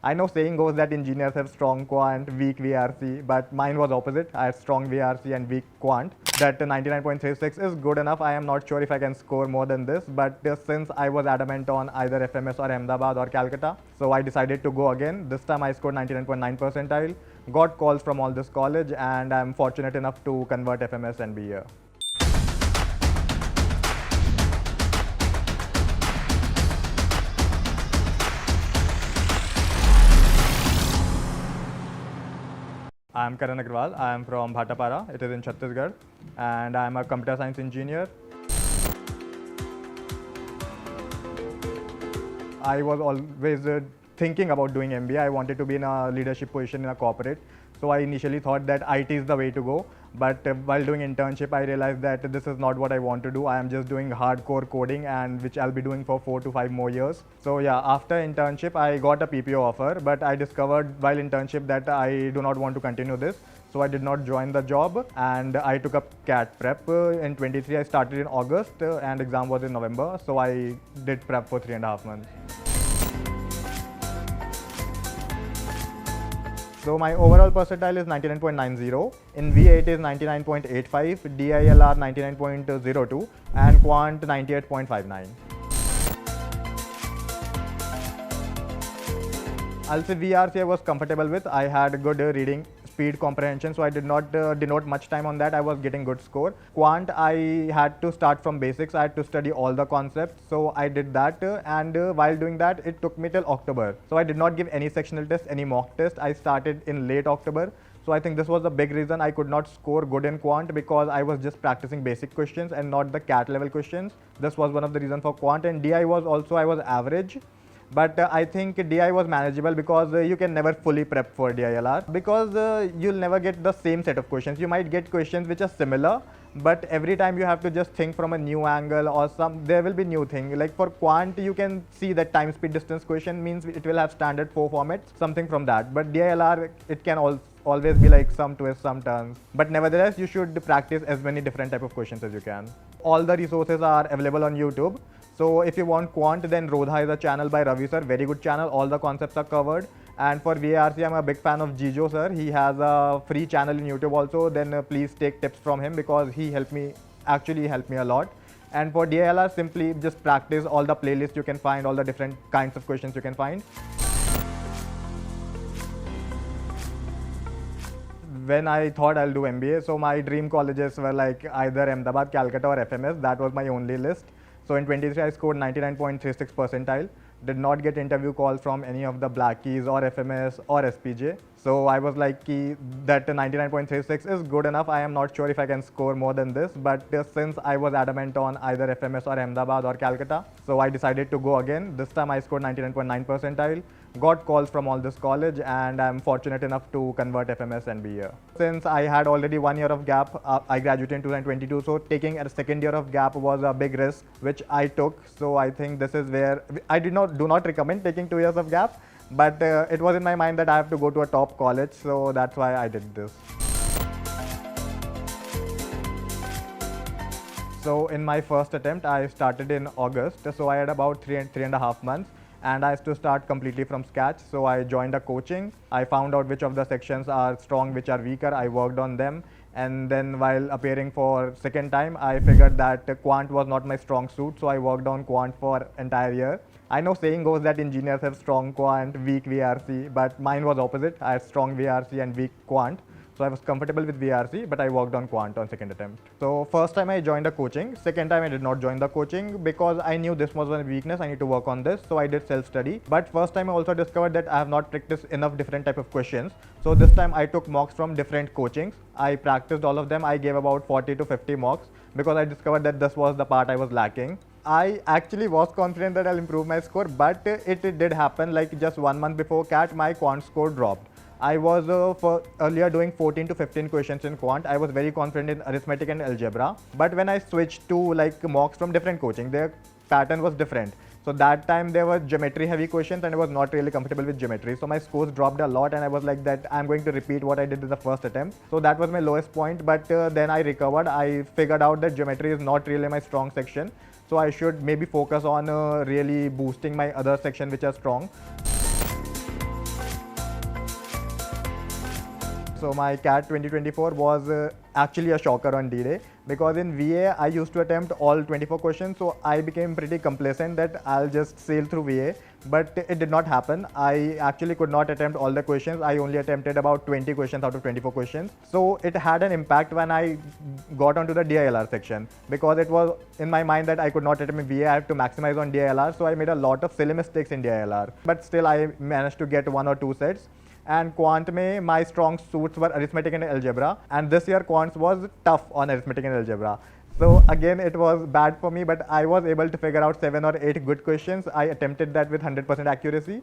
I know saying goes that engineers have strong quant, weak VRC, but mine was opposite. I had strong VRC and weak quant. That 99.36 is good enough. I am not sure if I can score more than this, but since I was adamant on either FMS or Ahmedabad or Calcutta, so I decided to go again. This time I scored 99.9 percentile, got calls from all this college, and I'm fortunate enough to convert FMS and be here. I am Karan Agrawal. I am from Bhattapara. It is in Chhattisgarh, and I am a computer science engineer. I was always thinking about doing MBA. I wanted to be in a leadership position in a corporate. So I initially thought that IT is the way to go. But while doing internship, I realized that this is not what I want to do. I am just doing hardcore coding, and which I'll be doing for 4 to 5 more years. So yeah, after internship, I got a PPO offer, but I discovered while internship that I do not want to continue this. So I did not join the job, and I took up CAT prep. In 23, I started in August, and exam was in November. So I did prep for 3.5 months. So my overall percentile is 99.90, in VA it is 99.85, DILR 99.02 and Quant 98.59. I'll say VRC I was comfortable with. I had good reading speed comprehension, so I did not denote much time on that. I was getting good score. Quant, I had to start from basics. I had to study all the concepts, so I did that, and while doing that, it took me till October. So I did not give any sectional test, any mock test. I started in late October. So I think this was the big reason I could not score good in quant, because I was just practicing basic questions and not the CAT level questions. This was one of the reasons for quant. And DI was also, I was average. But I think DI was manageable, because you can never fully prep for DILR, because you'll never get the same set of questions. You might get questions which are similar, but every time you have to just think from a new angle, or there will be new thing. Like for quant, you can see that time, speed, distance question means it will have standard 4 formats, something from that. But DILR, it can always be like some twists, some turns. But nevertheless, you should practice as many different type of questions as you can. All the resources are available on YouTube. So if you want quant, then Rodha is a channel by Ravi sir, very good channel. All the concepts are covered. And for VARC, I'm a big fan of Jijo sir. He has a free channel in YouTube also. Then please take tips from him, because he helped me a lot. And for DILR, simply just practice all the playlists you can find, all the different kinds of questions you can find. When I thought I'll do MBA, so my dream colleges were like either Ahmedabad, Calcutta or FMS. That was my only list. So in 23, I scored 99.36 percentile. Did not get interview calls from any of the Blackies or FMS or SPJ. So I was like, that 99.36 is good enough. I am not sure if I can score more than this, but since I was adamant on either FMS or Ahmedabad or Calcutta, so I decided to go again. This time I scored 99.9 percentile, got calls from all this college, and I'm fortunate enough to convert FMS and be here. Since I had already 1 year of gap, I graduated in 2022, so taking a second year of gap was a big risk, which I took. So I think this is where I do not recommend taking 2 years of gap. But it was in my mind that I have to go to a top college, so that's why I did this. So in my first attempt, I started in August, so I had about 3.5 months, and I had to start completely from scratch. So I joined a coaching. I found out which of the sections are strong, which are weaker. I worked on them. And then while appearing for second time, I figured that quant was not my strong suit, so I worked on quant for entire year. I know saying goes that engineers have strong quant, weak VRC, but mine was opposite. I had strong VRC and weak quant. So I was comfortable with VRC, but I worked on quant on second attempt. So first time I joined a coaching. Second time I did not join the coaching, because I knew this was one weakness. I need to work on this. So I did self-study. But first time I also discovered that I have not practiced enough different type of questions. So this time I took mocks from different coachings. I practiced all of them. I gave about 40 to 50 mocks, because I discovered that this was the part I was lacking. I actually was confident that I'll improve my score, but it did happen. Like just 1 month before CAT, my quant score dropped. I was earlier doing 14 to 15 questions in quant. I was very confident in arithmetic and algebra. But when I switched to like mocks from different coaching, their pattern was different. So that time there were geometry heavy questions, and I was not really comfortable with geometry. So my scores dropped a lot, and I was like that I'm going to repeat what I did in the first attempt. So that was my lowest point, but then I recovered. I figured out that geometry is not really my strong section. So I should maybe focus on really boosting my other section which are strong. So my CAT 2024 was actually a shocker on D-Day, because in VA I used to attempt all 24 questions, so I became pretty complacent that I'll just sail through VA, but it did not happen. I actually could not attempt all the questions. I only attempted about 20 questions out of 24 questions. So it had an impact when I got onto the DILR section, because it was in my mind that I could not attempt VA, I have to maximize on DILR, so I made a lot of silly mistakes in DILR. But still I managed to get 1 or 2 sets. And Quant mein, my strong suits were arithmetic and algebra, and this year Quants was tough on arithmetic and algebra. So again, it was bad for me, but I was able to figure out 7 or 8 good questions. I attempted that with 100% accuracy.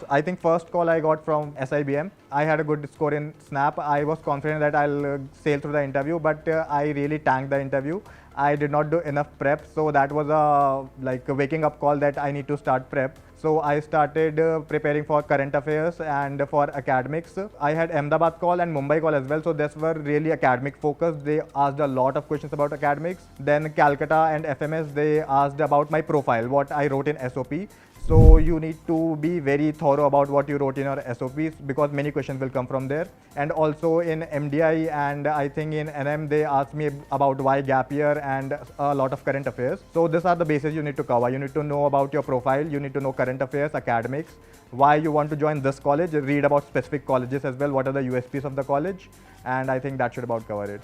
I think first call I got from SIBM. I had a good score in Snap. I was confident that I'll sail through the interview, but I really tanked the interview. I did not do enough prep, so that was a waking up call that I need to start prep. So I started preparing for current affairs and for academics. I had Ahmedabad call and Mumbai call as well, so these were really academic focused. They asked a lot of questions about academics. Then Calcutta and FMS, they asked about my profile, what I wrote in SOP. So you need to be very thorough about what you wrote in your SOPs, because many questions will come from there. And also in MDI and I think in NM, they asked me about why gap year and a lot of current affairs. So these are the bases you need to cover. You need to know about your profile, you need to know current affairs, academics, why you want to join this college, read about specific colleges as well, what are the USPs of the college, and I think that should about cover it.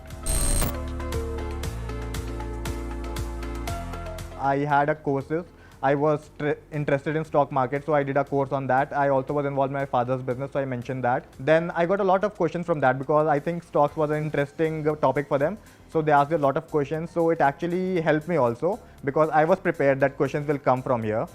I had a courses. I was interested in stock market, so I did a course on that. I also was involved in my father's business, so I mentioned that. Then I got a lot of questions from that, because I think stocks was an interesting topic for them. So they asked a lot of questions. So it actually helped me also, because I was prepared that questions will come from here.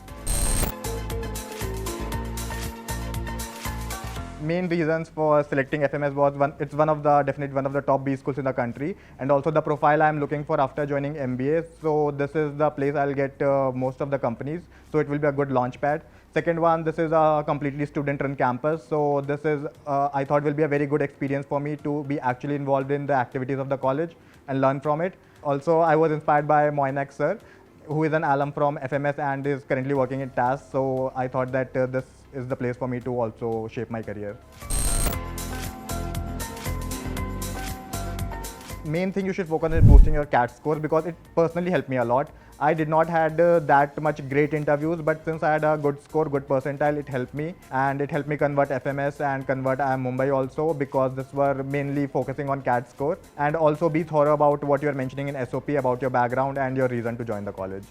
Main reasons for selecting FMS was it's definitely one of the top B schools in the country, and also the profile I'm looking for after joining MBA. So this is the place I'll get most of the companies. So it will be a good launch pad. Second one, this is a completely student-run campus. So this is, I thought will be a very good experience for me to be actually involved in the activities of the college and learn from it. Also, I was inspired by Moinak sir, who is an alum from FMS and is currently working in TAS. So I thought that this is the place for me to also shape my career. Main thing you should focus on is boosting your CAT score, because it personally helped me a lot. I did not had that much great interviews, but since I had a good score, good percentile, it helped me, and it helped me convert FMS and convert IIM Mumbai also, because this were mainly focusing on CAT score. And also be thorough about what you are mentioning in SOP about your background and your reason to join the college.